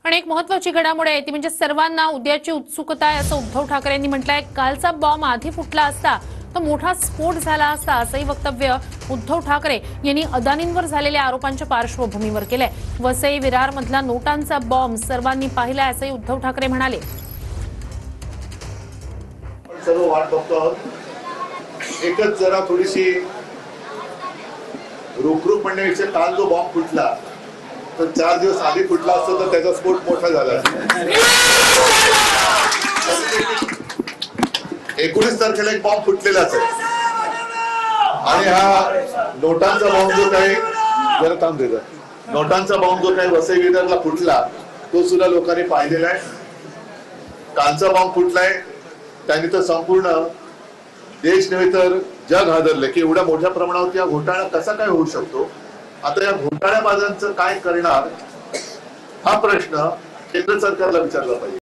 पण एक महत्त्वाची घडामोड आहे ती म्हणजे सर्वांना उद्याची उत्सुकता आहे असं उद्धव ठाकरे यांनी म्हटलंय। कालचा बॉम्ब आधी फुटला असता तर मोठा स्फोट झाला असता असंही वक्तव्य उद्धव ठाकरे यांनी अदानींवर झालेल्या आरोपांच्या पार्श्वभूमीवर केलंय। वसई विरार मधला नोटांचा बॉम्ब सर्वांनी पाहिला असंही उद्धव ठाकरे म्हणाले। सर्व वाट बघतो आहोत, एकच जरा थोडीशी रुखरुख म्हणण्यापेक्षा काल जो बॉम्ब फुटला तर 4 दिवस आधी फुटला असता तर त्याचा स्फोट मोठा झाला असता। 19 तारखेला एक बॉम्ब फुटलेलाच आहे आणि हा नोटांचा बॉम्ब जो काही जरा थांब देतात, नोटांचा बॉम्ब जो काही वसई विरारला फुटला तो सुद्धा लोकांनी पाहिलेला आहे। कालचा बॉम्ब फुटलाय त्यांनी तर संपूर्ण देश नव्हे तर जग हादरले की एवढ्या मोठ्या प्रमाणावर या घोटाळा कसा काय होऊ शकतो। आता या घोटाळ्याबाजांचं काय करणार हा प्रश्न केंद्र सरकारला विचारला पाहिजे।